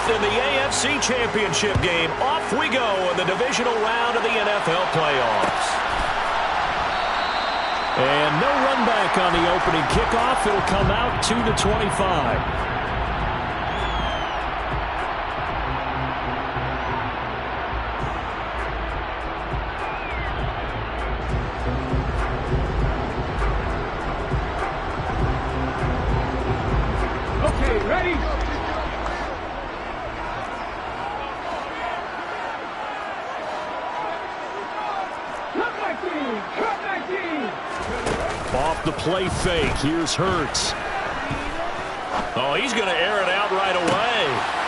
fourth in the AFC Championship game. Off we go in the divisional round of the NFL playoffs. And no run back on the opening kickoff. It'll come out to the 25. Ready? Off the play fake. Here's Hurts. Oh, he's going to air it out right away.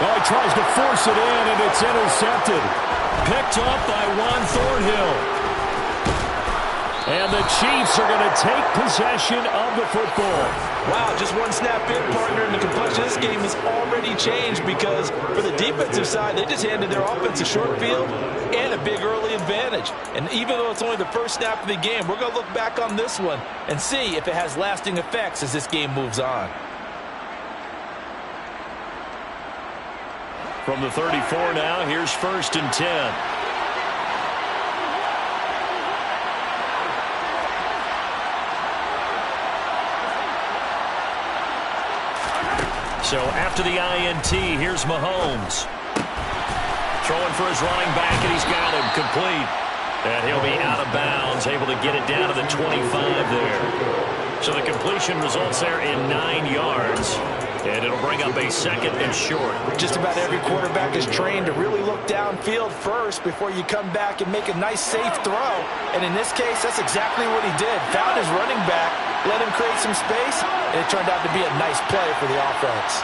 Oh, he tries to force it in, and it's intercepted. Picked up by Juan Thornhill. And the Chiefs are going to take possession of the football. Wow, just one snap in, partner, and the complexion of this game has already changed because for the defensive side, they just handed their offense a short field and a big early advantage. And even though it's only the first snap of the game, we're going to look back on this one and see if it has lasting effects as this game moves on. From the 34 now, here's 1st and 10. So after the INT, here's Mahomes. Throwing for his running back, and he's got him complete. And he'll be out of bounds, able to get it down to the 25 there. So the completion results there in 9 yards. And it'll bring up a 2nd and short. Just about every quarterback is trained to really look downfield first before you come back and make a nice, safe throw. And in this case, that's exactly what he did. Found his running back, let him create some space, and it turned out to be a nice play for the offense.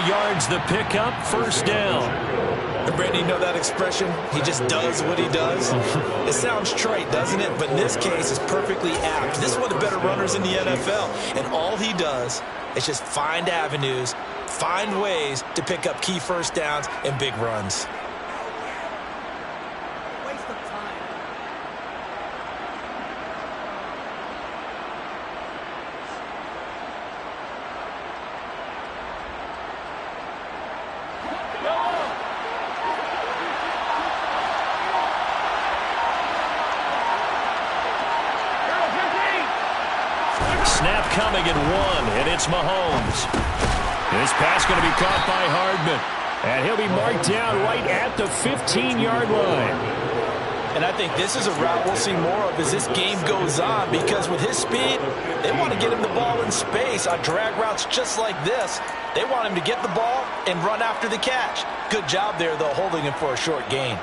Yards the pickup, 1st down. And Brandon, you know that expression? He just does what he does. It sounds trite, doesn't it? But in this case, it's perfectly apt. This is one of the better runners in the NFL. And all he does is just find avenues, find ways to pick up key 1st downs and big runs. Waste of time. Snap coming at 1, and it's Mahomes. This pass going to be caught by Hardman. And he'll be marked down right at the 15-yard line. And I think this is a route we'll see more of as this game goes on because with his speed, they want to get him the ball in space on drag routes just like this. They want him to get the ball and run after the catch. Good job there, though, holding him for a short gain.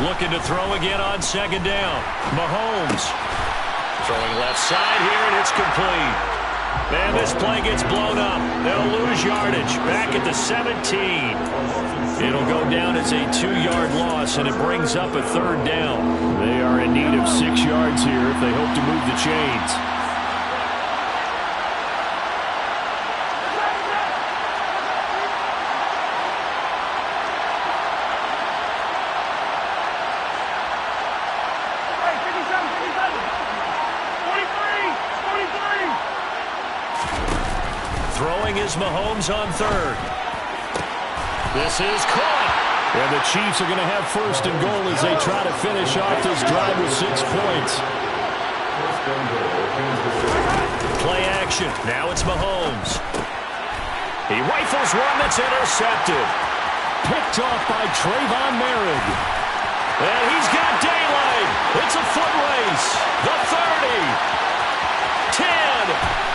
Looking to throw again on 2nd down. Mahomes throwing left side here, and it's complete. And this play gets blown up. They'll lose yardage back at the 17. It'll go down as a 2-yard loss, and it brings up a 3rd down. They are in need of 6 yards here if they hope to move the chains. Throwing is Mahomes on 3rd. This is caught. And the Chiefs are going to have 1st and goal as they try to finish off this drive with 6 points. Play action. Now it's Mahomes. He rifles one that's intercepted. Picked off by Trayvon Merrick. And he's got daylight. It's a foot race. The 30. 10.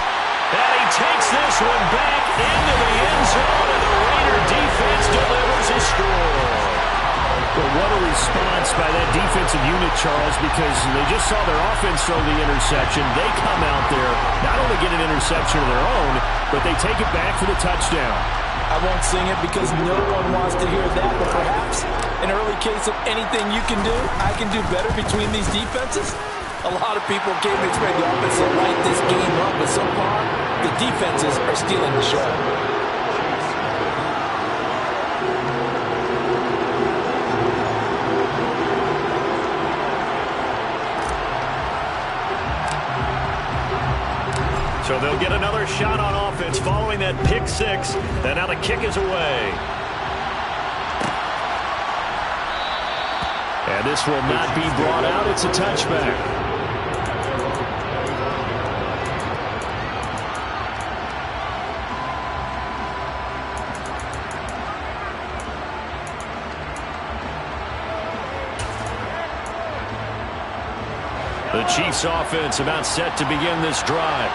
And he takes this one back into the end zone, and the Raider defense delivers a score. But what a response impressed by that defensive unit, Charles, because they just saw their offense throw the interception. They come out there, not only get an interception of their own, but they take it back for the touchdown. I won't sing it because no one wants to hear that, but perhaps an early case of anything you can do, I can do better between these defenses. A lot of people came to expect the offense to light this game up, but so far, the defenses are stealing the show. So they'll get another shot on offense following that pick six. And now the kick is away. And this will not be brought out. It's a touchback. The Chiefs offense about set to begin this drive.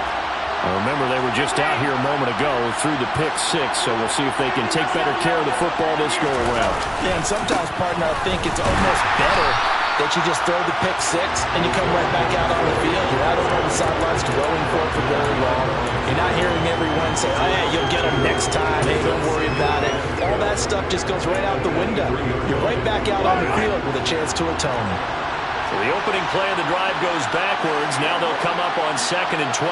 Remember, they were just out here a moment ago through the pick six, so we'll see if they can take better care of the football this go-around. Yeah, and sometimes, partner, I think it's almost better that you just throw the pick six and you come right back out on the field. You're not over on the sidelines dwelling for it for very long. You're not hearing everyone say, oh, yeah, you'll get them next time. Hey, don't worry about it. All that stuff just goes right out the window. You're right back out on the field with a chance to atone. So the opening play of the drive goes backwards. Now they'll come up on 2nd and 12.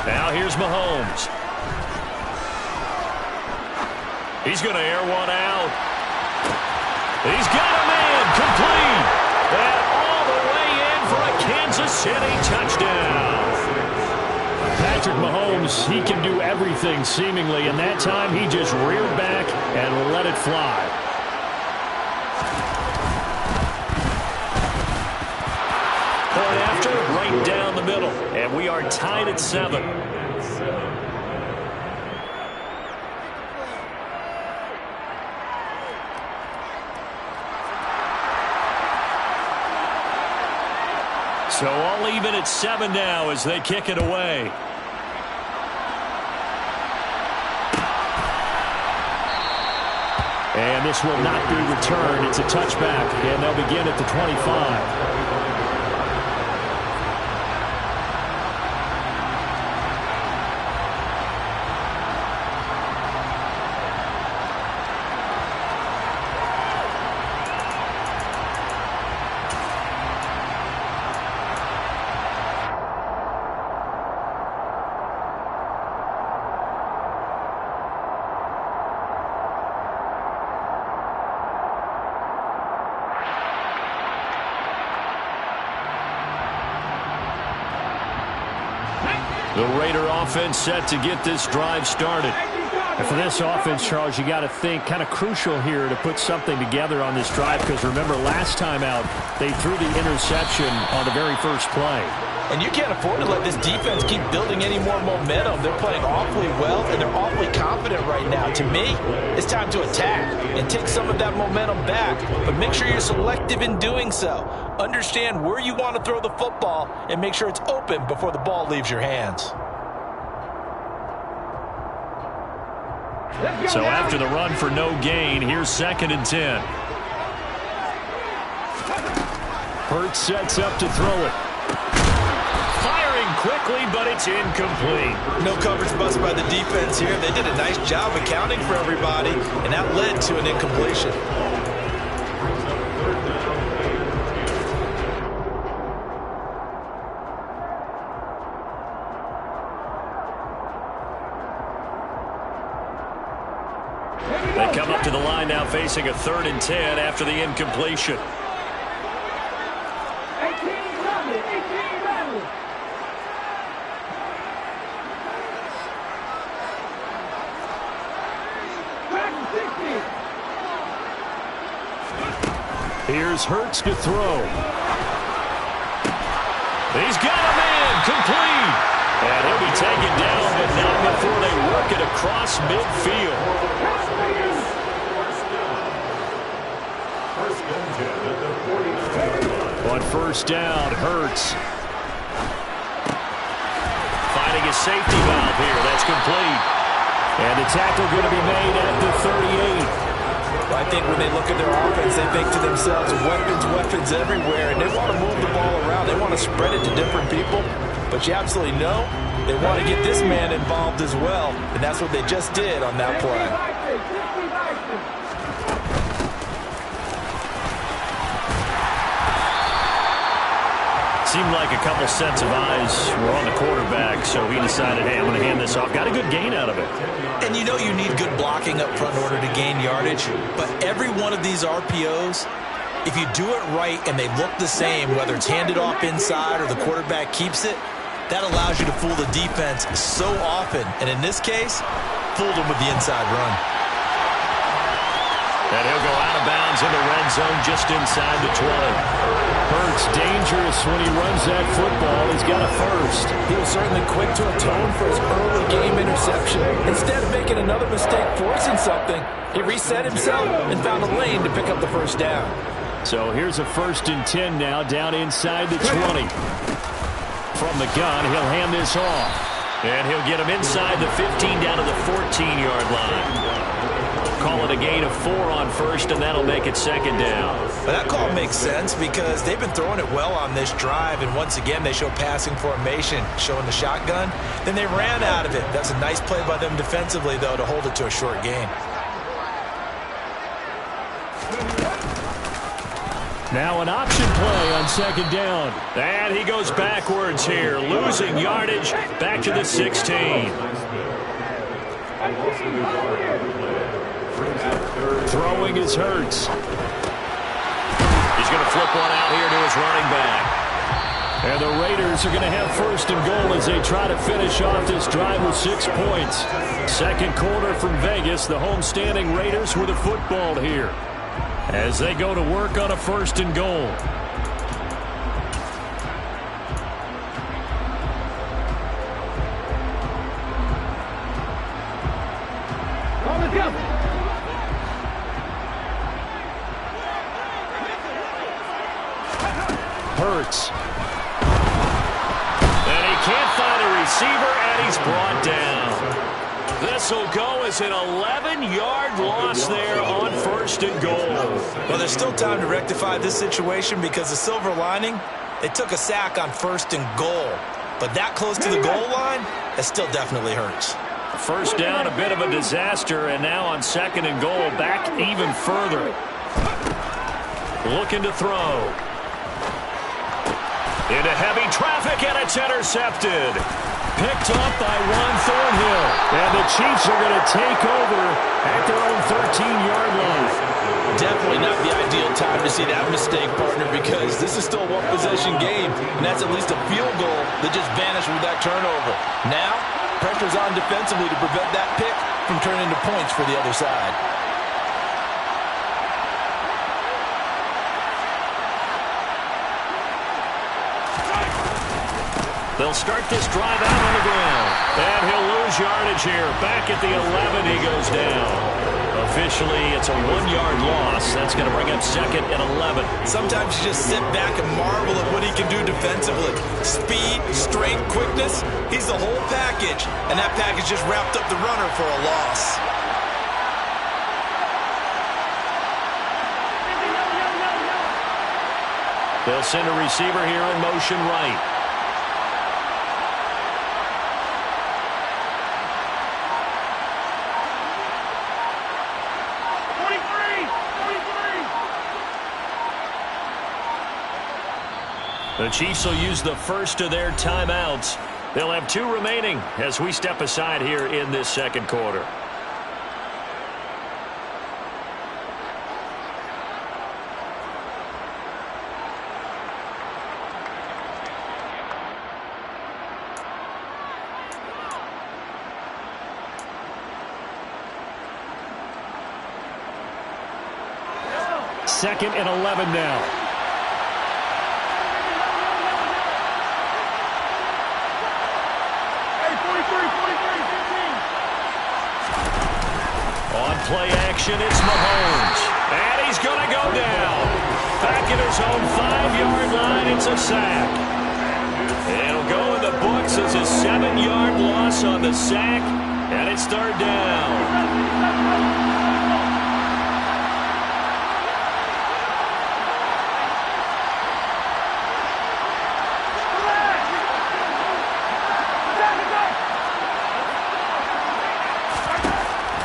Now here's Mahomes. He's going to air one out. He's got a man complete. And all the way in for a Kansas City touchdown. Patrick Mahomes, he can do everything seemingly, and that time he just reared back and let it fly. Point after, right down the middle, and we are tied at 7. So all even at 7 now as they kick it away. And this will not be returned. It's a touchback, and they'll begin at the 25. The Raider offense set to get this drive started. And for this offense, Charles, you got to think kind of crucial here to put something together on this drive, because remember, last time out, they threw the interception on the very first play. And you can't afford to let this defense keep building any more momentum. They're playing awfully well, and they're awfully confident right now. To me, it's time to attack and take some of that momentum back, but make sure you're selective in doing so. Understand where you want to throw the football and make sure it's open before the ball leaves your hands. So after the run for no gain, here's 2nd and 10. Hurts sets up to throw it. Firing quickly, but it's incomplete. No coverage bust by the defense here. They did a nice job accounting for everybody, and that led to an incompletion. They come up to the line now facing a 3rd and 10 after the incompletion. 18-11. Here's Hurts to throw. He's got a man complete. And he'll be taken down, but not before they work it across midfield. First and 10 at the 45. On first down, Hurts. Finding a safety valve here. That's complete. And the tackle going to be made at the 38. I think when they look at their offense, they think to themselves, weapons everywhere, and they want to move the ball around. They want to spread it to different people. But you absolutely know they want to get this man involved as well, and that's what they just did on that play. Seemed like a couple sets of eyes were on the quarterback, so he decided, hey, I'm going to hand this off. Got a good gain out of it. And you know you need good blocking up front in order to gain yardage, but every one of these RPOs, if you do it right and they look the same, whether it's handed off inside or the quarterback keeps it, that allows you to fool the defense so often. And in this case, fooled them with the inside run. And he'll go out of bounds in the red zone just inside the 20. Hurts dangerous when he runs that football. He's got a first. He was certainly quick to atone for his early game interception. Instead of making another mistake forcing something, he reset himself and found a lane to pick up the first down. So here's a 1st and 10 now down inside the 20. From the gun, he'll hand this off. And he'll get him inside the 15 down to the 14-yard line. Call it a gain of 4 on first, and that'll make it 2nd down. But that call makes sense because they've been throwing it well on this drive, and once again they show passing formation, showing the shotgun. Then they ran out of it. That's a nice play by them defensively, though, to hold it to a short gain. Now an option play on 2nd down. And he goes backwards here, losing yardage back to the 16. Throwing is Hurts. He's going to flip one out here to his running back. And the Raiders are going to have 1st and goal as they try to finish off this drive with 6 points. 2nd quarter from Vegas, the homestanding Raiders with a football here as they go to work on a 1st and goal. Hurts. And he can't find a receiver, and he's brought down. This will go as an 11-yard loss there on 1st and goal. Well, there's still time to rectify this situation because the silver lining, they took a sack on 1st and goal. But that close to the goal line, it still definitely hurts. 1st down, a bit of a disaster, and now on 2nd and goal, back even further. Looking to throw. Into heavy traffic, and it's intercepted. Picked up by Juan Thornhill. And the Chiefs are going to take over at their own 13-yard line. Definitely not the ideal time to see that mistake, partner, because this is still a one-possession game, and that's at least a field goal that just vanished with that turnover. Now, pressure's on defensively to prevent that pick from turning into points for the other side. They'll start this drive out on the ground. And he'll lose yardage here. Back at the 11, he goes down. Officially, it's a 1-yard loss. That's going to bring up 2nd and 11. Sometimes you just sit back and marvel at what he can do defensively. Speed, strength, quickness. He's the whole package. And that package just wrapped up the runner for a loss. They'll send a receiver here in motion right. The Chiefs will use the first of their timeouts. They'll have 2 remaining as we step aside here in this 2nd quarter. Second and 11 now. On play action, it's Mahomes. And he's going to go down. Back at his own 5-yard line. It's a sack. It'll go in the books as a 7-yard loss on the sack, and it's third down.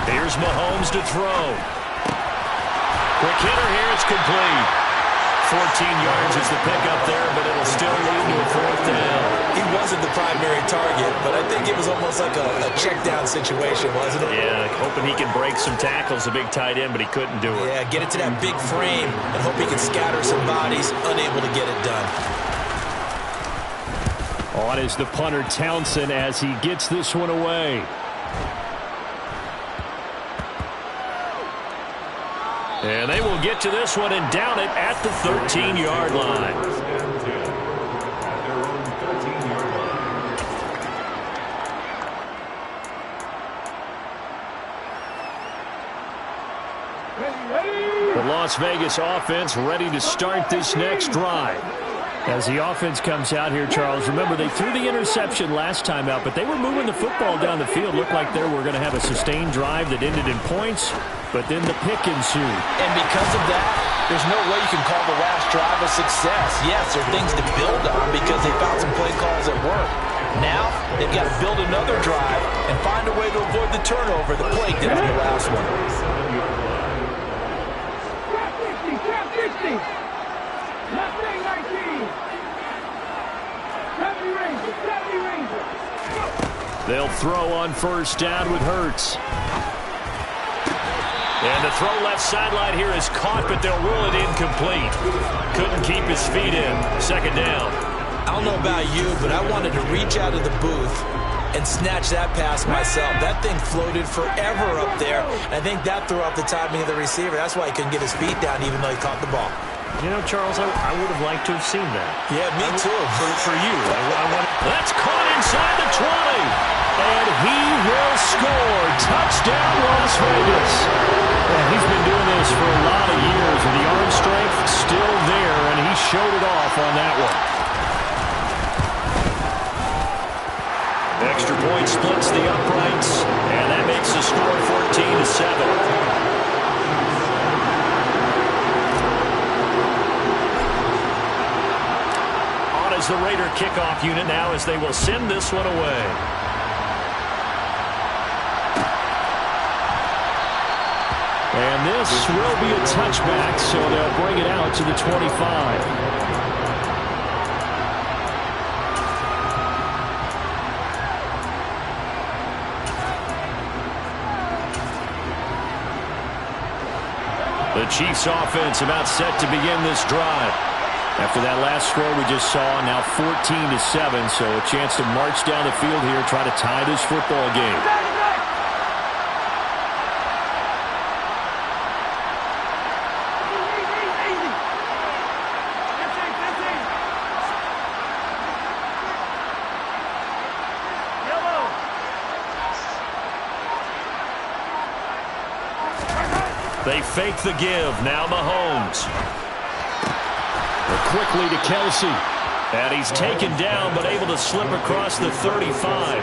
Here's Mahomes to throw. Quick hitter here, it's complete. 14 yards is the pickup there, but it'll still lead to a fourth down. He wasn't the primary target, but I think it was almost like a check down situation, wasn't it? Yeah, hoping he can break some tackles, a big tight end, but he couldn't do it. Yeah, get it to that big frame and hope he can scatter some bodies, unable to get it done. On is the punter Townsend as he gets this one away. And they will get to this one and down it at the 13-yard line. The Las Vegas offense ready to start this next drive. As the offense comes out here, Charles, remember they threw the interception last time out, but they were moving the football down the field. Looked like they were going to have a sustained drive that ended in points, but then the pick ensued. And because of that, there's no way you can call the last drive a success. Yes, there are things to build on because they found some play calls that work. Now, they've got to build another drive and find a way to avoid the turnover that plagued them in the last one. Trap 60. Left wing 19. 70 Rangers. 70 Rangers. They'll throw on first down with Hurts. And the throw left sideline here is caught, but they'll rule it incomplete. Couldn't keep his feet in. Second down. I don't know about you, but I wanted to reach out of the booth and snatch that pass myself. That thing floated forever up there. I think that threw off the timing of the receiver. That's why he couldn't get his feet down even though he caught the ball. You know, Charles, I would have liked to have seen that. Yeah, me too. For you. That's caught inside the 20. And he will score. Touchdown, Las Vegas. And he's been doing this for a lot of years, and the arm strength still there, and he showed it off on that one. Extra point splits the uprights, and that makes the score 14-7. Is the Raider kickoff unit now as they will send this one away. And this will be a touchback, so they'll bring it out to the 25. The Chiefs offense about set to begin this drive. After that last score we just saw, now 14-7, so a chance to march down the field here, try to tie this football game. They fake the give, now Mahomes. Quickly to Kelsey. And he's taken down, but able to slip across the 35.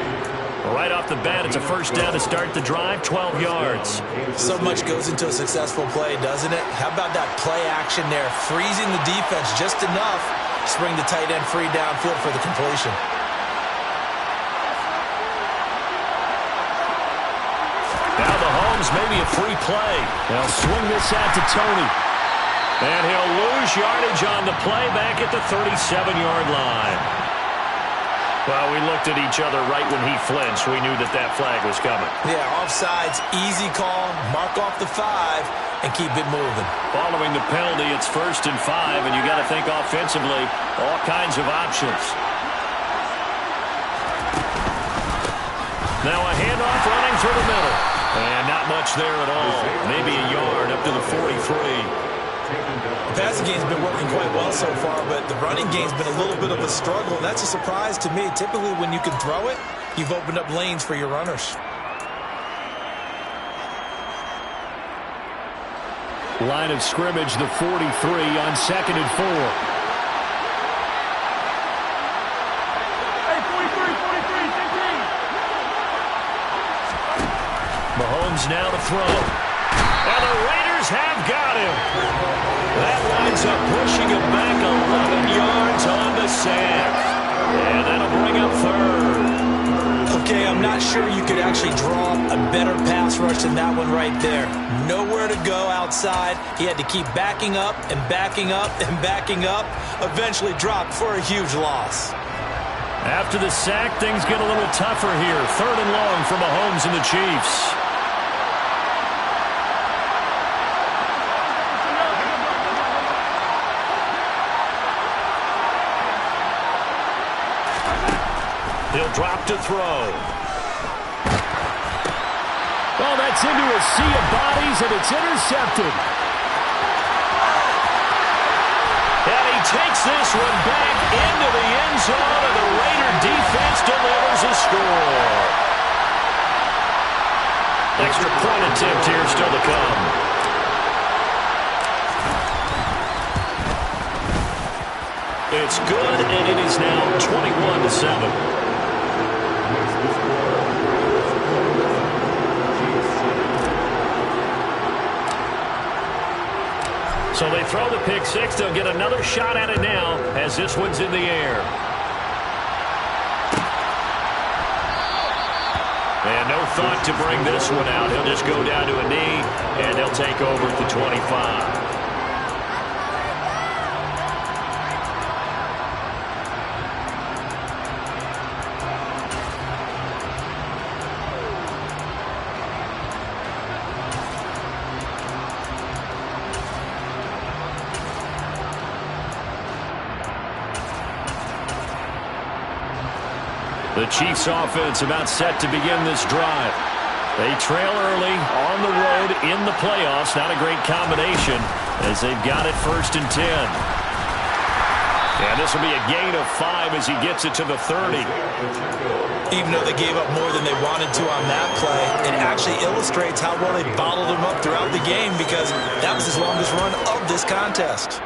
Right off the bat, it's a first down to start the drive, 12 yards. So much goes into a successful play, doesn't it? How about that play action there? Freezing the defense just enough to bring the tight end free downfield for the completion. Now Mahomes, maybe a free play. They'll swing this out to Tony. And he'll lose yardage on the play back at the 37-yard line. Well, we looked at each other right when he flinched. We knew that that flag was coming. Yeah, offsides, easy call, mark off the 5, and keep it moving. Following the penalty, it's 1st and 5, and you got to think offensively, all kinds of options. Now a handoff running through the middle. And not much there at all. Maybe a yard up to the 43. The passing game's been working quite well so far, but the running game's been a little bit of a struggle. That's a surprise to me. Typically, when you can throw it, you've opened up lanes for your runners. Line of scrimmage, the 43 on 2nd and 4. Hey, 43, 15. Mahomes now to throw. And the Raiders have got him. That winds up pushing him back 11 yards on the sack. And that'll bring up 3rd. Okay, I'm not sure you could actually draw a better pass rush than that one right there. Nowhere to go outside. He had to keep backing up and backing up and backing up. Eventually dropped for a huge loss. After the sack, things get a little tougher here. 3rd and long for Mahomes and the Chiefs. He'll drop to throw. Oh, that's into a sea of bodies, and it's intercepted. And he takes this one back into the end zone, and the Raider defense delivers a score. Extra point attempt here still to come. It's good, and it is now 21-7. So they throw the pick six. They'll get another shot at it now as this one's in the air. And no thought to bring this one out. He'll just go down to a knee, and they'll take over at the 25. The Chiefs offense about set to begin this drive. They trail early on the road in the playoffs. Not a great combination as they've got it 1st and 10. And this will be a gain of 5 as he gets it to the 30. Even though they gave up more than they wanted to on that play, it actually illustrates how well they bottled them up throughout the game because that was his longest run of this contest.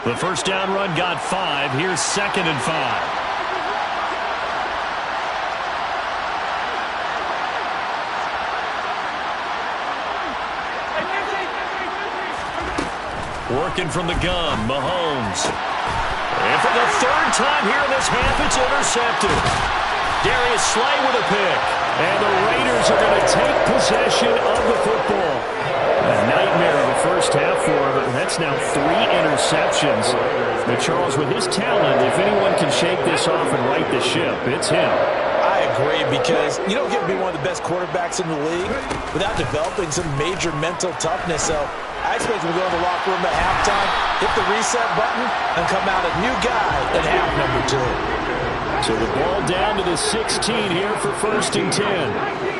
The first down run got 5. Here's 2nd and 5. Working from the gun, Mahomes. And for the 3rd time here in this half, it's intercepted. Darius Slay with a pick. And the Raiders are going to take possession of the football. A nightmare of the first half for him, and that's now 3 interceptions. But Charles, with his talent, if anyone can shake this off and right the ship, it's him. I agree, because you don't get to be one of the best quarterbacks in the league without developing some major mental toughness. So I expect him to go in the locker room at halftime, hit the reset button, and come out a new guy at half number 2. So the ball down to the 16 here for 1st and 10.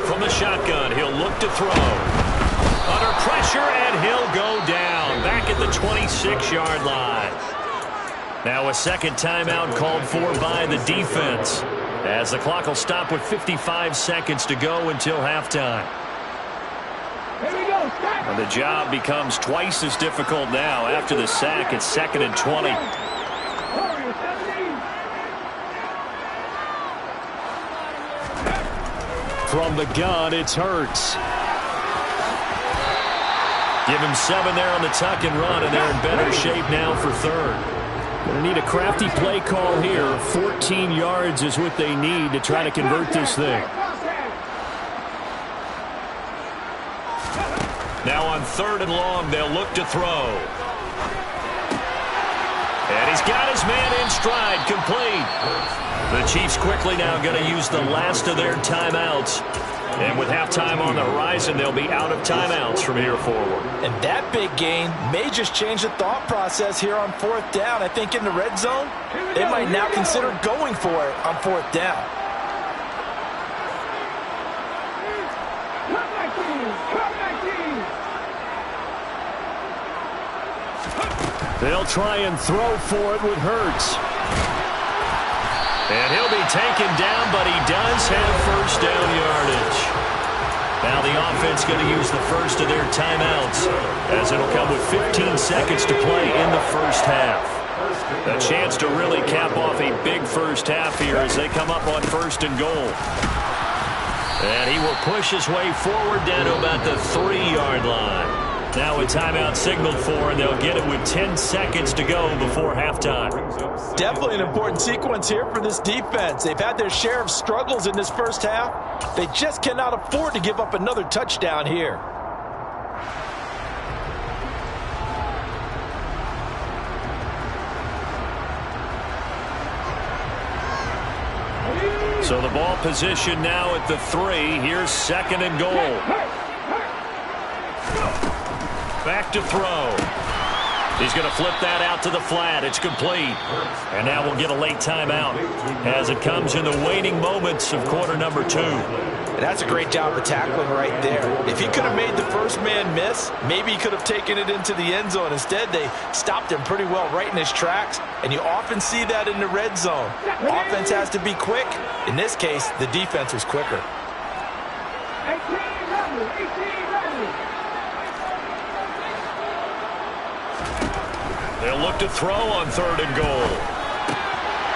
From the shotgun, he'll look to throw. Under pressure, and he'll go down. Back at the 26-yard line. Now a second timeout called for by the defense, as the clock will stop with 55 seconds to go until halftime. And the job becomes twice as difficult now after the sack. It's 2nd and 20. From the gun, it's Hurts. Give him 7 there on the tuck and run, and they're in better shape now for 3rd. Going to need a crafty play call here. 14 yards is what they need to try to convert this thing. Now on 3rd and long, they'll look to throw. And he's got his man in stride, complete. The Chiefs quickly now going to use the last of their timeouts. And with halftime on the horizon, they'll be out of timeouts from here forward. And that big gain may just change the thought process here on 4th down. I think in the red zone, they might now consider going for it on 4th down. They'll try and throw for it with Hurts. And he'll be taken down, but he does have 1st down yardage. Now the offense going to use the first of their timeouts, as it'll come with 15 seconds to play in the first half. A chance to really cap off a big first half here as they come up on 1st and goal. And he will push his way forward down to about the 3-yard line. Now a timeout signaled for, and they'll get it with 10 seconds to go before halftime. Definitely an important sequence here for this defense. They've had their share of struggles in this first half. They just cannot afford to give up another touchdown here. So the ball position now at the 3. Here's 2nd and goal. Back to throw. He's going to flip that out to the flat. It's complete. And now we'll get a late timeout as it comes in the waning moments of quarter number 2. And that's a great job of tackling right there. If he could have made the first man miss, maybe he could have taken it into the end zone. Instead, they stopped him pretty well right in his tracks. And you often see that in the red zone. Offense has to be quick. In this case, the defense was quicker. 18. They'll look to throw on 3rd and goal.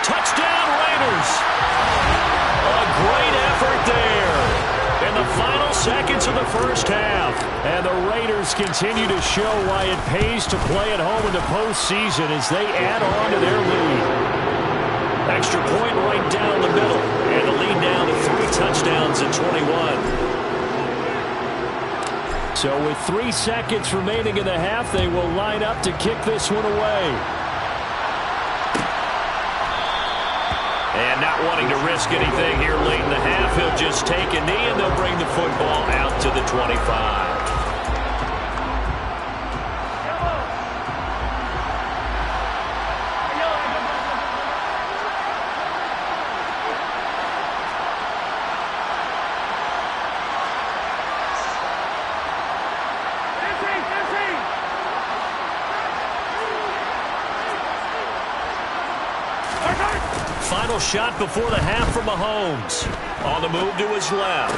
Touchdown, Raiders! A great effort there in the final seconds of the first half. And the Raiders continue to show why it pays to play at home in the postseason as they add on to their lead. Extra point right down the middle. And the lead down to 3 touchdowns at 21. So with 3 seconds remaining in the half, they will line up to kick this one away. And not wanting to risk anything here late in the half, he'll just take a knee and they'll bring the football out to the 25. Final shot before the half from Mahomes. On the move to his left.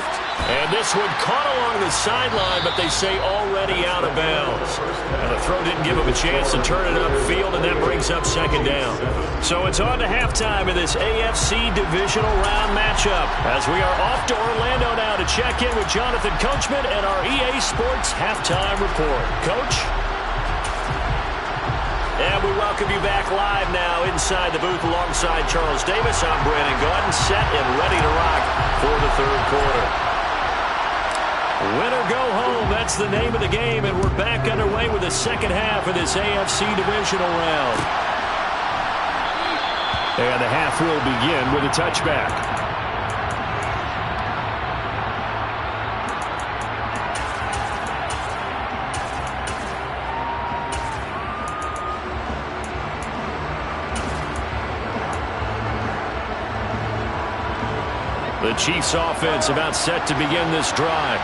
And this one caught along the sideline, but they say already out of bounds. And the throw didn't give him a chance to turn it upfield, and that brings up 2nd down. So it's on to halftime in this AFC Divisional Round matchup, as we are off to Orlando now to check in with Jonathan Coachman and our EA Sports Halftime Report. Coach? And we welcome you back live now inside the booth alongside Charles Davis. I'm Brandon Gordon, set and ready to rock for the 3rd quarter. Win or go home, that's the name of the game, and we're back underway with the 2nd half of this AFC Divisional Round. And the half will begin with a touchback. The Chiefs offense about set to begin this drive.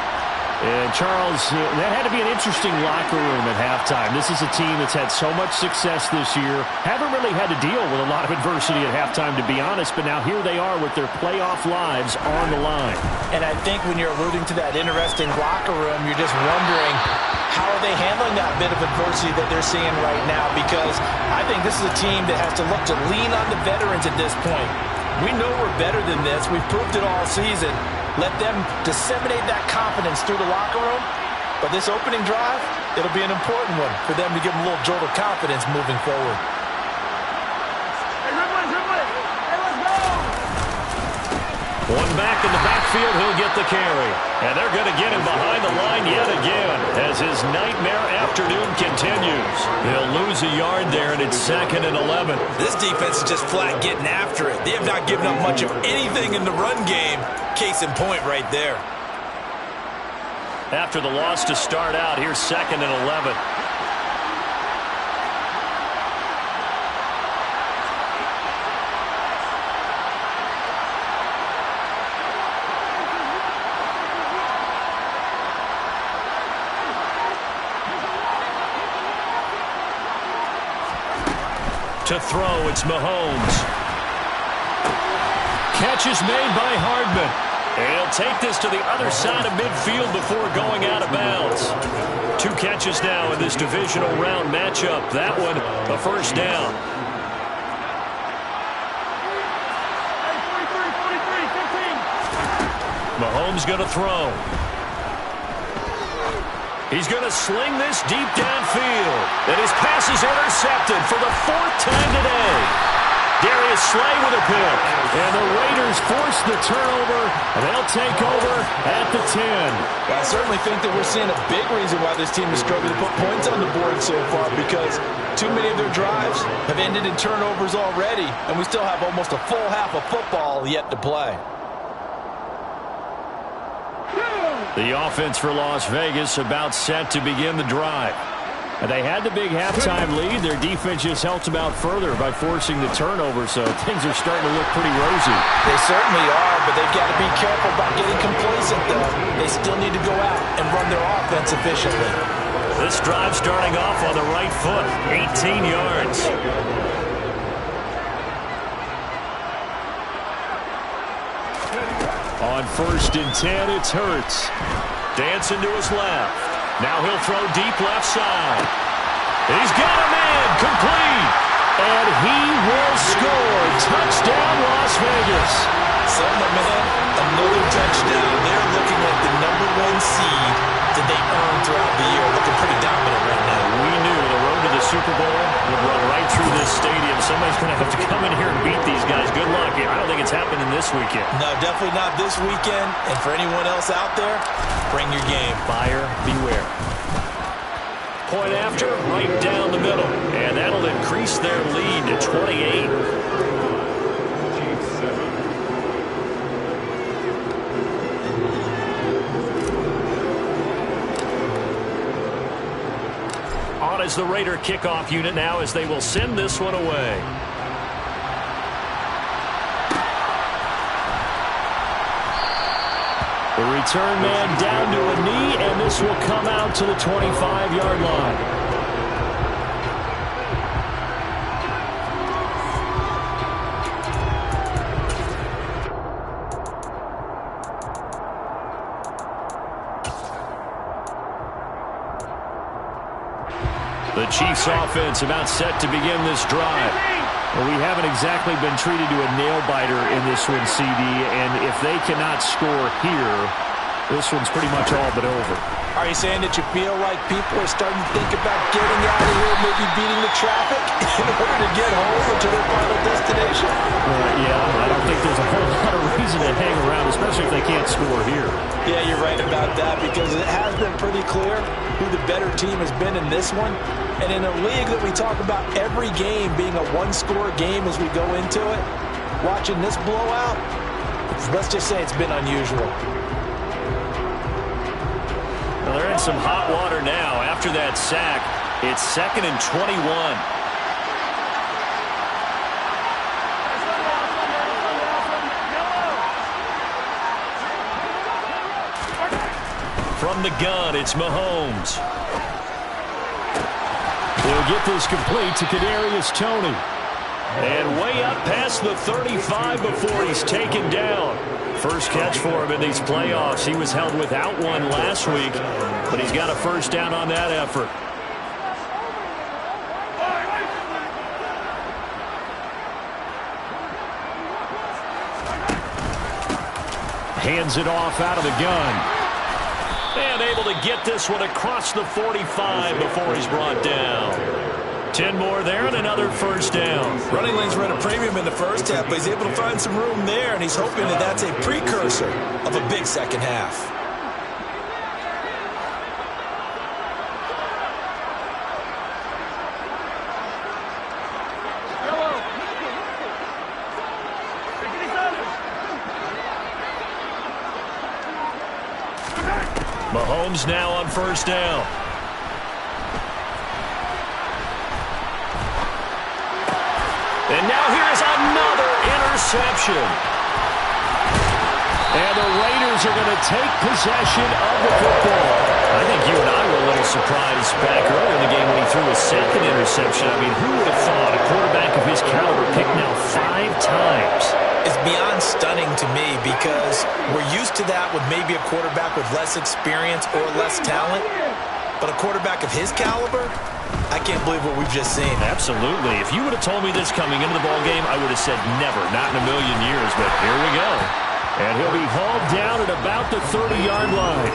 And Charles, that had to be an interesting locker room at halftime. This is a team that's had so much success this year. Haven't really had to deal with a lot of adversity at halftime, to be honest. But now here they are with their playoff lives on the line. And I think when you're alluding to that interesting locker room, you're just wondering, how are they handling that bit of adversity that they're seeing right now? Because I think this is a team that has to look to lean on the veterans at this point. We know we're better than this. We've proved it all season. Let them disseminate that confidence through the locker room. But this opening drive, it'll be an important one for them to give them a little jolt of confidence moving forward. Hey, let's go! One back in the backfield, he'll get the carry. And they're going to get him behind the line yet again as his nightmare afternoon continues. They'll lose a yard there, and it's 2nd and 11. This defense is just flat getting after it. They have not given up much of anything in the run game. Case in point right there. After the loss to start out, here's 2nd and 11. To throw, it's Mahomes. Catch is made by Hardman. And he'll take this to the other side of midfield before going out of bounds. 2 catches now in this divisional round matchup. That one, a first down. Mahomes going to throw. He's going to sling this deep downfield. And his pass is intercepted for the 4th time today. Darius Slay with a pick. And the Raiders force the turnover, and they'll take over at the 10. Well, I certainly think that we're seeing a big reason why this team is struggling to put points on the board so far, because too many of their drives have ended in turnovers already, and we still have almost a full half of football yet to play. The offense for Las Vegas about set to begin the drive. And they had the big halftime lead. Their defense just helped them out further by forcing the turnover, so things are starting to look pretty rosy. They certainly are, but they've got to be careful about getting complacent, though. They still need to go out and run their offense efficiently. This drive starting off on the right foot, 18 yards. On 1st and 10, it's Hurts. Dancing to his left. Now he'll throw deep left side. He's got a man, complete. And he will score. Touchdown, Las Vegas. Selma, man, another touchdown. They're looking like the #1 seed that they earned throughout the year. Looking pretty dominant right now. We knew the road to the Super Bowl would run right through this stadium. Somebody's going to have to come in here and beat these guys. Good luck. I don't think it's happening this weekend. No, definitely not this weekend. And for anyone else out there, bring your game. Buyer beware. Point after, right down the middle. And that'll increase their lead to 28. On is the Raider kickoff unit now as they will send this one away. The return man down to a knee, and this will come out to the 25-yard line. The Chiefs offense about set to begin this drive. Well, we haven't exactly been treated to a nail-biter in this one, CD, and if they cannot score here, this one's pretty much all but over. Are you saying that you feel like people are starting to think about getting out of here, maybe beating the traffic in order to get home or to their final destination? Yeah, I don't think there's a whole lot of reason to hang around, especially if they can't score here. Yeah, you're right about that, because it has been pretty clear who the better team has been in this one. And in a league that we talk about every game being a one-score game as we go into it, watching this blowout, let's just say it's been unusual. Well, they're in some hot water now. After that sack, it's 2nd and 21. From the gun, it's Mahomes. He'll get this complete to Kadarius Toney. And way up past the 35 before he's taken down. First catch for him in these playoffs. He was held without one last week, but he's got a first down on that effort. Hands it off out of the gun. And able to get this one across the 45 before he's brought down. 10 more there and another first down. Running lanes were at a premium in the first half, but he's able to find some room there, and he's hoping that that's a precursor of a big second half. Mahomes now on first down. And now here's another interception. And the Raiders are going to take possession of the football. I think you and I were a little surprised back earlier in the game when he threw a second interception. I mean, who would have thought a quarterback of his caliber picked now 5 times? It's beyond stunning to me because we're used to that with maybe a quarterback with less experience or less talent. But a quarterback of his caliber, I can't believe what we've just seen. Absolutely. If you would have told me this coming into the ballgame, I would have said never, not in a million years. But here we go. And he'll be hauled down at about the 30-yard line.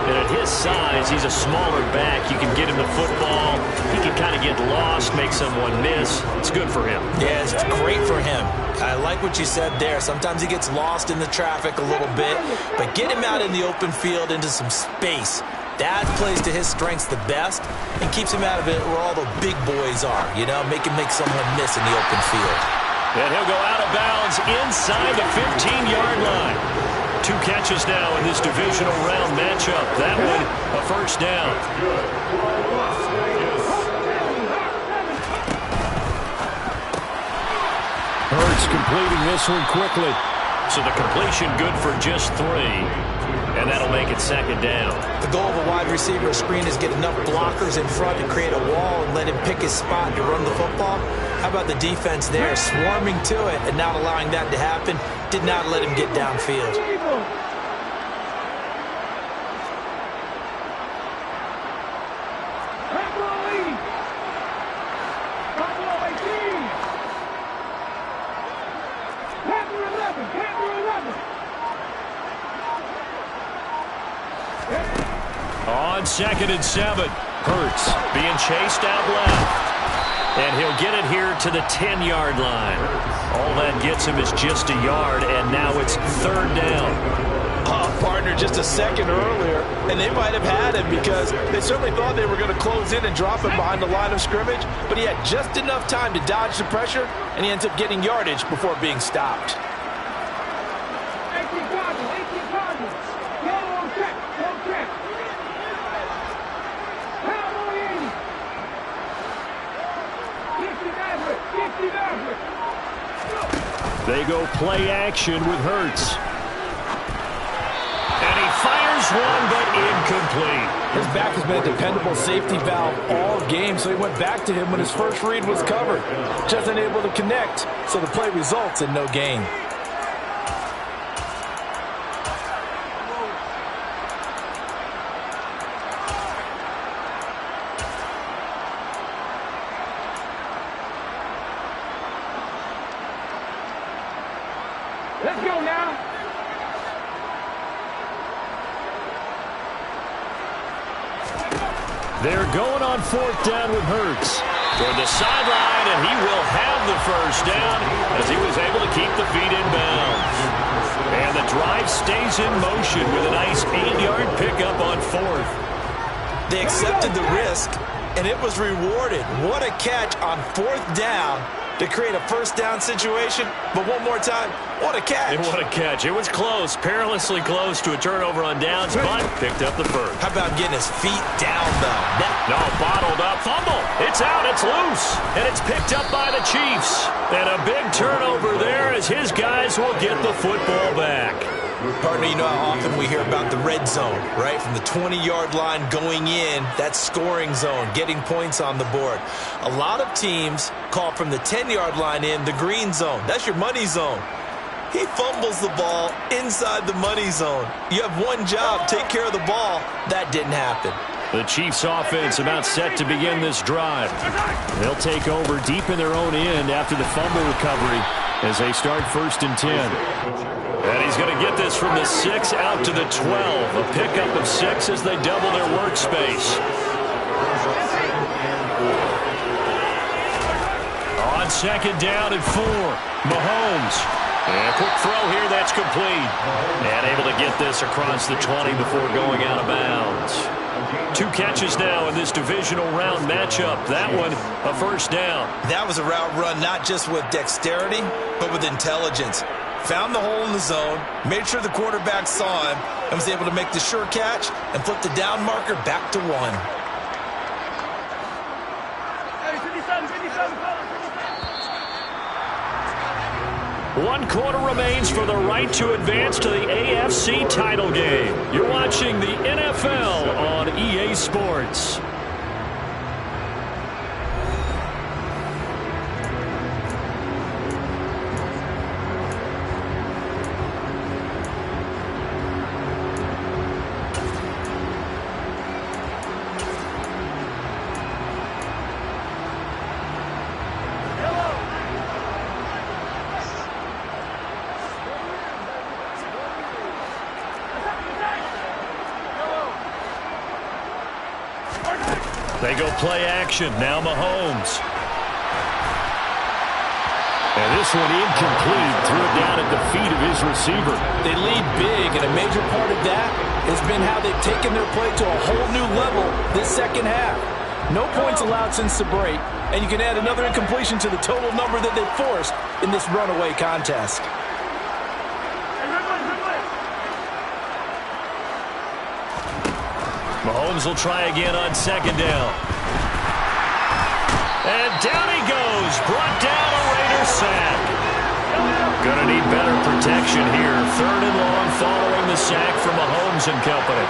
And at his size, he's a smaller back. You can get him the football. He can kind of get lost, make someone miss. It's good for him. Yeah, it's great for him. I like what you said there. Sometimes he gets lost in the traffic a little bit. But get him out in the open field into some space. That plays to his strengths the best and keeps him out of it where all the big boys are. You know, make someone miss in the open field. And he'll go out of bounds inside the 15-yard line. 2 catches now in this divisional round matchup. That one, a first down. Hurts completing this one quickly. So the completion good for just 3. And that'll make it second down. The goal of a wide receiver screen is get enough blockers in front to create a wall and let him pick his spot to run the football. How about the defense there, swarming to it and not allowing that to happen? Did not let him get downfield. On 2nd and 7, Hurts being chased out left. And he'll get it here to the 10-yard line. All that gets him is just a yard, and now it's 3rd down. Partner, just a second earlier, and they might have had him because they certainly thought they were going to close in and drop him behind the line of scrimmage, but he had just enough time to dodge the pressure, and he ends up getting yardage before being stopped. They go play action with Hurts. And he fires one, but incomplete. His back has been a dependable safety valve all game, so he went back to him when his first read was covered. Just unable to connect, so the play results in no gain. Let's go now. They're going on 4th down with Hurts. Toward the sideline, and he will have the first down as he was able to keep the feet in bounds. And the drive stays in motion with a nice 8-yard pickup on 4th. They accepted the risk, and it was rewarded. What a catch on 4th down to create a first down situation. But one more time, what a catch. And what a catch. It was close, perilously close to a turnover on downs, but picked up the first. How about getting his feet down, though? No, bottled up. Fumble. It's out. It's loose. And it's picked up by the Chiefs. And a big turnover there as his guys will get the football back. Partner, you know how often we hear about the red zone, right? From the 20-yard line going in, that scoring zone, getting points on the board. A lot of teams call from the 10-yard line in the green zone. That's your money zone. He fumbles the ball inside the money zone. You have one job, take care of the ball. That didn't happen. The Chiefs offense about set to begin this drive. They'll take over deep in their own end after the fumble recovery as they start 1st and 10. And he's going to get this from the 6 out to the 12. A pickup of 6 as they double their workspace. On 2nd down and 4, Mahomes. And a quick throw here, that's complete. And able to get this across the 20 before going out of bounds. 2 catches now in this divisional round matchup. That one, a first down. That was a route run not just with dexterity, but with intelligence. Found the hole in the zone, made sure the quarterback saw him, and was able to make the sure catch and flip the down marker back to 1. One quarter remains for the right to advance to the AFC title game. You're watching the NFL on EA Sports. They go play action. Now Mahomes. And this one incomplete. Threw it down at the feet of his receiver. They lead big, and a major part of that has been how they've taken their play to a whole new level this second half. No points allowed since the break, and you can add another incompletion to the total number that they forced in this runaway contest. Mahomes will try again on second down. And down he goes. Brought down, a Raiders sack. Gonna need better protection here. 3rd and long following the sack from Mahomes and company.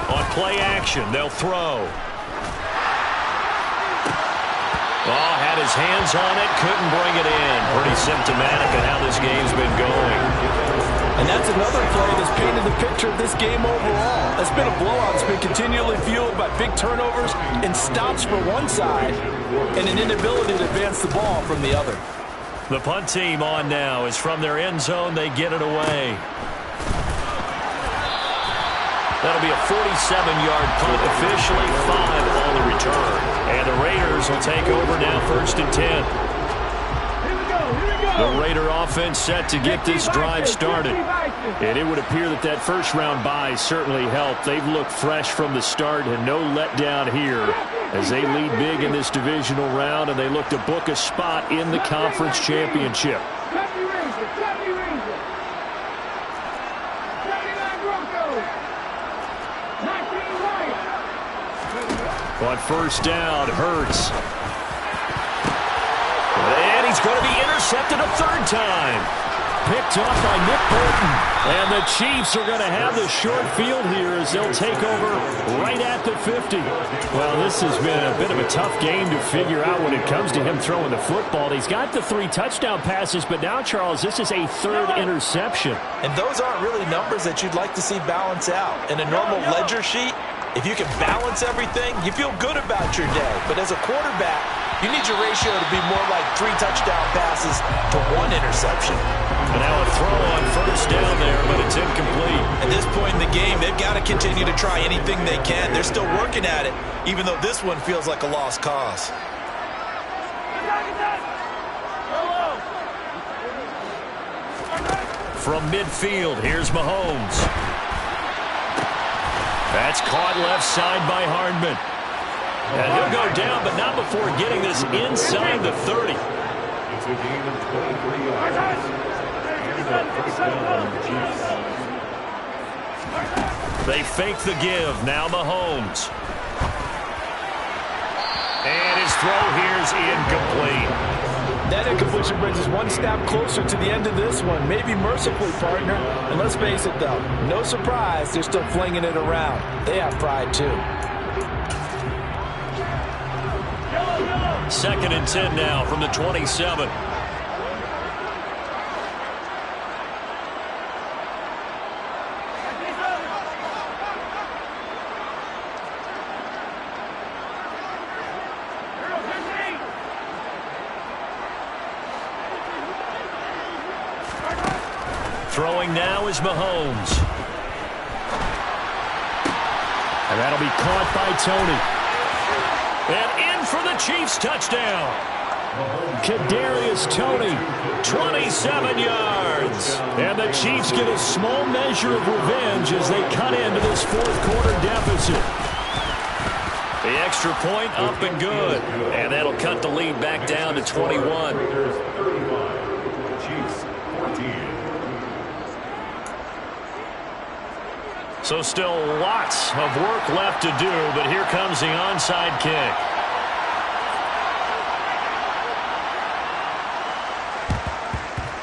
On play action, they'll throw. Oh, had his hands on it, couldn't bring it in. Pretty symptomatic of how this game's been going. And that's another play that's painted the picture of this game overall. It's been a blowout. It's been continually fueled by big turnovers and stops for one side and an inability to advance the ball from the other. The punt team on now. Is from their end zone. They get it away. That'll be a 47-yard punt, officially 5 on the return. And the Raiders will take over now, 1st and 10. The Raider offense set to get this drive started. And it would appear that that first-round bye certainly helped. They've looked fresh from the start and no letdown here as they lead big in this divisional round, and they look to book a spot in the conference championship. On first down, Hurts. And he's going to be intercepted a 3rd time. Picked off by Nick Bolton. And the Chiefs are going to have the short field here as they'll take over right at the 50. Well, this has been a bit of a tough game to figure out when it comes to him throwing the football. He's got the 3 touchdown passes, but now, Charles, this is a 3rd interception. And those aren't really numbers that you'd like to see balance out. In a normal ledger sheet, if you can balance everything, you feel good about your day. But as a quarterback, you need your ratio to be more like 3 touchdown passes to 1 interception. And now a throw on first down there, but it's incomplete. At this point in the game, they've got to continue to try anything they can. They're still working at it, even though this one feels like a lost cause. From midfield, here's Mahomes. That's caught left side by Hardman. And he'll go down, but not before getting this inside the 30. They fake the give. Now Mahomes. And his throw here is incomplete. That incompletion brings us one step closer to the end of this one. Maybe mercifully, partner. And let's face it, though, no surprise, they're still flinging it around. They have pride, too. 2nd and 10 now from the 27. Throwing now is Mahomes. And that'll be caught by Tony. And in for the Chiefs touchdown. Kadarius Toney, 27 yards. And the Chiefs get a small measure of revenge as they cut into this 4th quarter deficit. The extra point up and good. And that'll cut the lead back down to 21. So still lots of work left to do, but here comes the onside kick.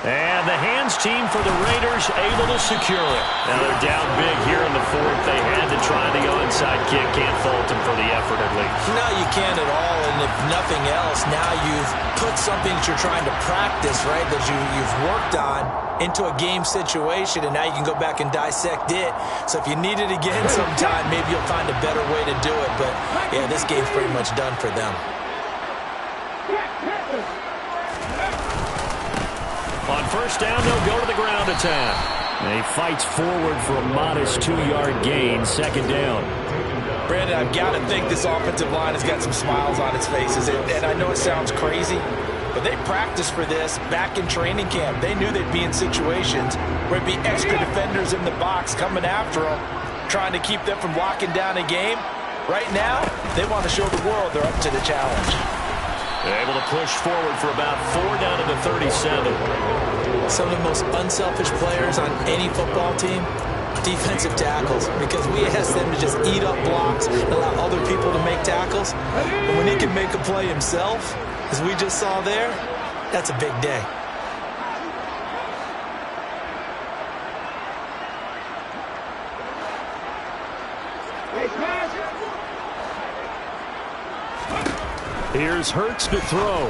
And the hands team for the Raiders able to secure it. Now they're down big here in the 4th. They had to try the onside kick. Can't fault them for the effort at least. No, you can't at all. And if nothing else, now you've put something that you're trying to practice, right, that you've worked on into a game situation, and now you can go back and dissect it. So if you need it again sometime, maybe you'll find a better way to do it. But, yeah, this game's pretty much done for them. On first down, they'll go to the ground attack. And he fights forward for a modest 2-yard gain, second down. Brandon, I've got to think this offensive line has got some smiles on its faces. And I know it sounds crazy, but they practiced for this back in training camp. They knew they'd be in situations where it'd be extra defenders in the box coming after them, trying to keep them from locking down a game. Right now, they want to show the world they're up to the challenge. They're able to push forward for about 4 down to the 37. Some of the most unselfish players on any football team, defensive tackles, because we ask them to just eat up blocks and allow other people to make tackles. But when he can make a play himself, as we just saw there, that's a big day. Here's Hurts to throw.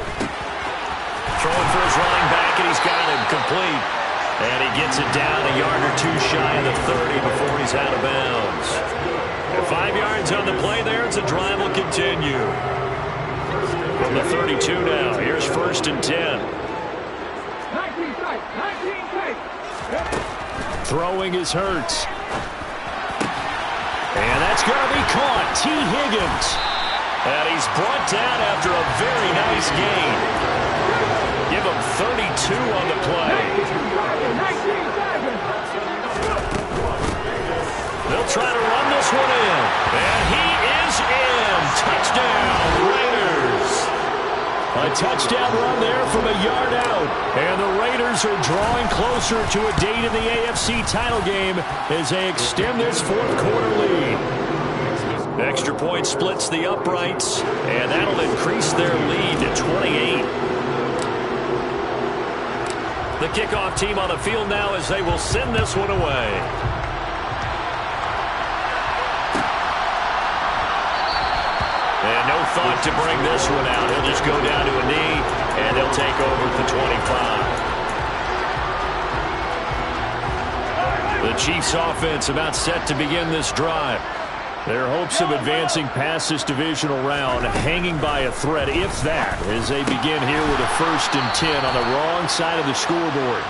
Throwing for his running back, and he's got him complete. And he gets it down a yard or two shy of the 30 before he's out of bounds. And 5 yards on the play there, and the drive will continue. From the 32 now, here's first and 10. Throwing is Hurts. And that's going to be caught. T. Higgins. And he's brought down after a very nice gain. Give him 32 on the play. They'll try to run this one in. And he is in. Touchdown, Raiders. A touchdown run there from a yard out. And the Raiders are drawing closer to a date in the AFC title game as they extend this fourth quarter lead. Extra point splits the uprights, and that'll increase their lead to 28. The kickoff team on the field now as they will send this one away. And no thought to bring this one out. He'll just go down to a knee, and they'll take over at the 25. The Chiefs offense about set to begin this drive. Their hopes of advancing past this divisional round hanging by a thread, if that, as they begin here with a first and 10 on the wrong side of the scoreboard.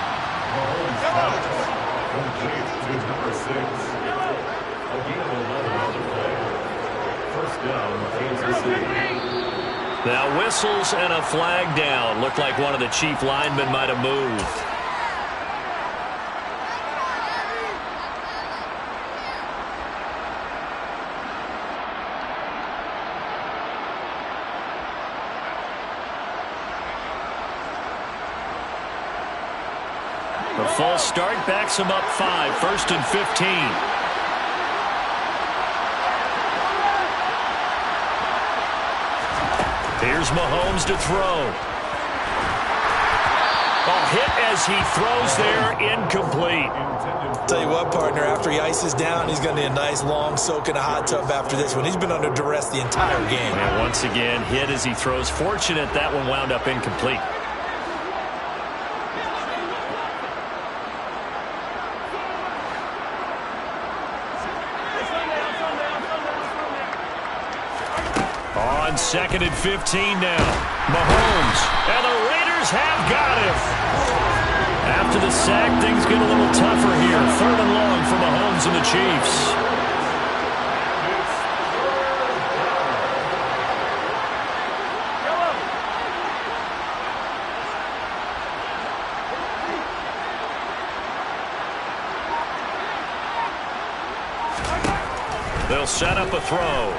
Now whistles and a flag down. Looked like one of the Chief linemen might have moved. The false start backs him up 5, first and 15. Here's Mahomes to throw. A hit as he throws there, incomplete. Tell you what, partner, after he ices down, he's going to need a nice long soak in a hot tub after this one. He's been under duress the entire game. And once again, hit as he throws. Fortunate that one wound up incomplete. On second and 15 now. Mahomes. And the Raiders have got him. After the sack, things get a little tougher here. Third and long for Mahomes and the Chiefs. They'll set up a throw.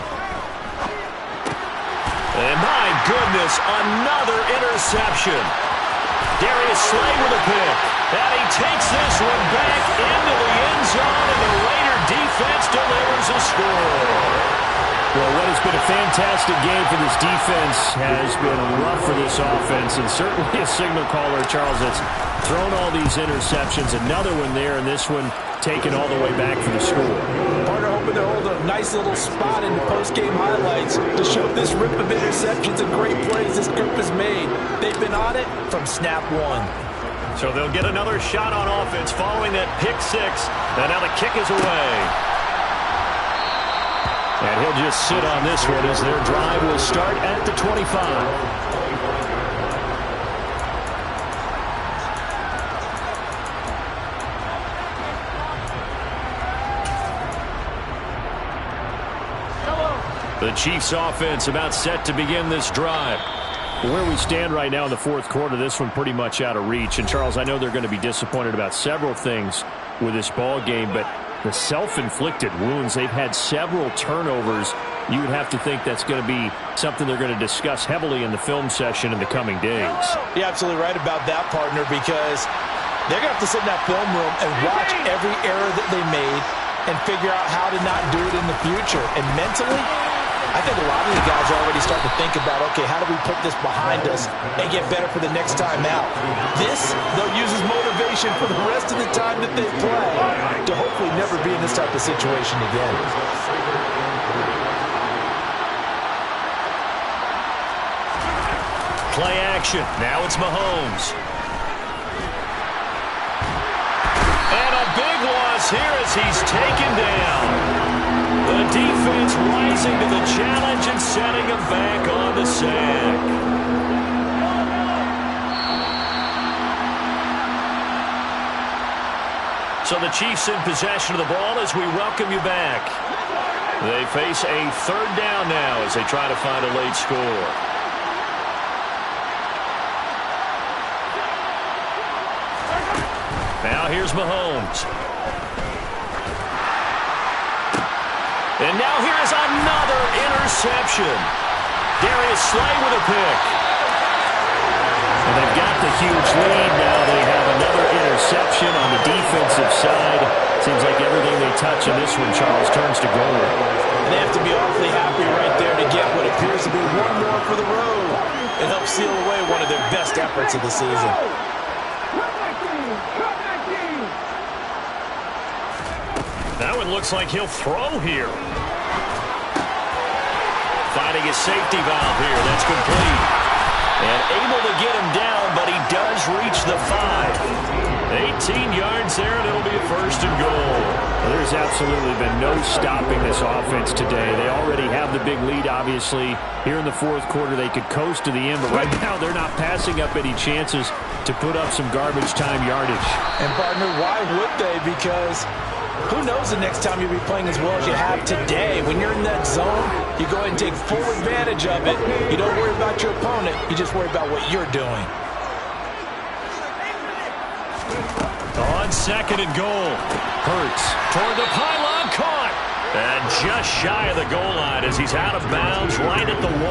And my goodness, another interception. Darius Slay with a pick. And he takes this one back into the end zone, and the Raider defense delivers a score. Well, what has been a fantastic game for this defense has been rough for this offense, and certainly a signal caller, Charles, that's thrown all these interceptions. Another one there, and this one taken all the way back for the score. Partner hoping to hold a nice little spot in the post-game highlights to show this rip of interceptions and great plays this group has made. They've been on it from snap one. So they'll get another shot on offense following that pick six, and now the kick is away. And he'll just sit on this one as their drive will start at the 25. The Chiefs offense about set to begin this drive. Where we stand right now in the fourth quarter, this one pretty much out of reach. And, Charles, I know they're going to be disappointed about several things with this ball game, but the self-inflicted wounds, they've had several turnovers. You would have to think that's going to be something they're going to discuss heavily in the film session in the coming days. You're absolutely right about that, partner, because they're going to have to sit in that film room and watch every error that they made and figure out how to not do it in the future. And mentally, I think a lot of the guys are already starting to think about, okay, how do we put this behind us and get better for the next time out? This, they'll use as motivation for the rest of the time that they play to hopefully never be in this type of situation again. Play action. Now it's Mahomes. And a big loss here as he's taken down. The defense rising to the challenge and setting him back on the sack. So the Chiefs in possession of the ball as we welcome you back. They face a third down now as they try to find a late score. Now here's Mahomes. And now here's another interception. Darius Slay with a pick. And they've got the huge lead now. They have another interception on the defensive side. Seems like everything they touch in this one, Charles, turns to gold. And they have to be awfully happy right there to get what appears to be one more for the road and help seal away one of their best efforts of the season. That one looks like he'll throw here. Finding his safety valve here. That's complete. And able to get him down, but he does reach the 5. 18 yards there, and it'll be a first and goal. Well, there's absolutely been no stopping this offense today. They already have the big lead, obviously. Here in the fourth quarter, they could coast to the end, but right now they're not passing up any chances to put up some garbage time yardage. And, partner, why would they? Because who knows the next time you'll be playing as well as you have today. When you're in that zone, you go ahead and take full advantage of it. You don't worry about your opponent. You just worry about what you're doing. On second and goal. Hurts toward the pylon, caught. And just shy of the goal line as he's out of bounds right at the 1.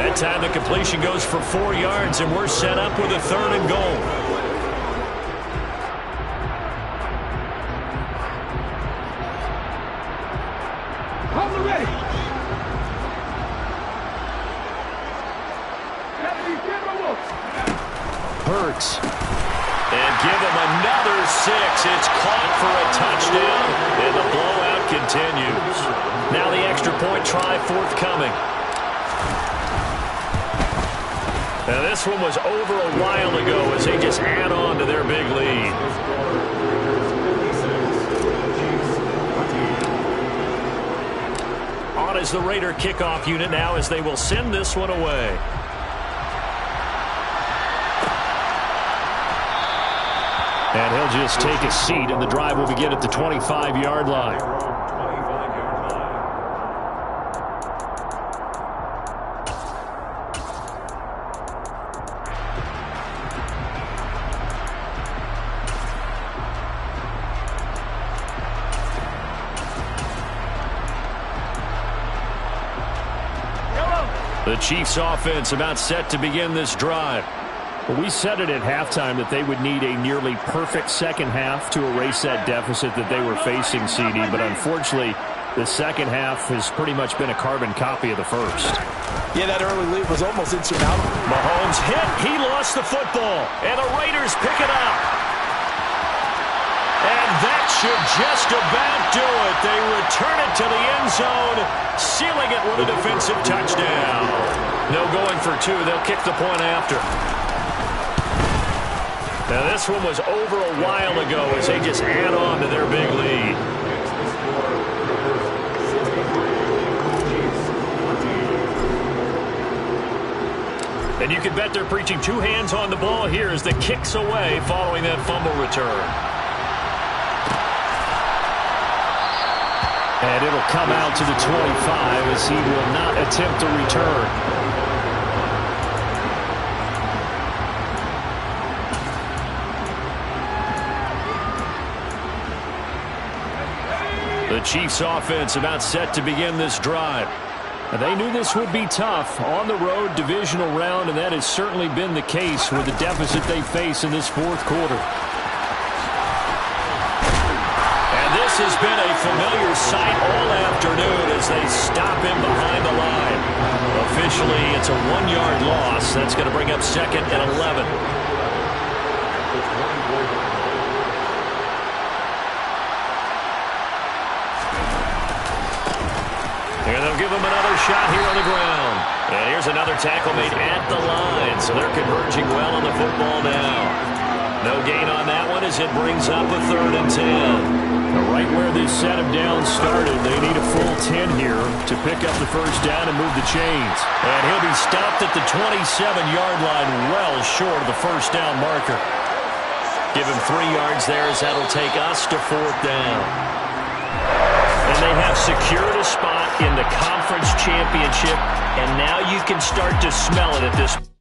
That time the completion goes for 4 yards, and we're set up with a third and goal. Hurts. And give him another 6. It's caught for a touchdown, and the blowout continues. Now the extra point try forthcoming. Now this one was over a while ago as they just add on to their big lead. On is the Raider kickoff unit now as they will send this one away. And he'll just take a seat, and the drive will begin at the 25-yard line. The Chiefs offense about set to begin this drive. Well, we said it at halftime that they would need a nearly perfect second half to erase that deficit that they were facing, CD. But unfortunately, the second half has pretty much been a carbon copy of the first. Yeah, that early lead was almost insurmountable. Mahomes hit. He lost the football. And the Raiders pick it up. And that should just about do it. They return it to the end zone, sealing it with a defensive touchdown. No going for 2. They'll kick the point after. Now this one was over a while ago as they just add on to their big lead. And you can bet they're preaching 2 hands on the ball here as the kick's away following that fumble return. And it'll come out to the 25 as he will not attempt to return. The Chiefs offense about set to begin this drive. And they knew this would be tough on the road divisional round, and that has certainly been the case with the deficit they face in this fourth quarter. This has been a familiar sight all afternoon as they stop him behind the line. Officially, it's a 1-yard loss. That's going to bring up 2nd and 11. And they'll give him another shot here on the ground. And here's another tackle made at the line. So they're converging well on the football now. No gain on that one as it brings up a 3rd and 10. Right where this set of downs started, they need a full 10 here to pick up the first down and move the chains. And he'll be stopped at the 27-yard line, well short of the first down marker. Give him 3 yards there as that'll take us to 4th down. And they have secured a spot in the conference championship, and now you can start to smell it at this point.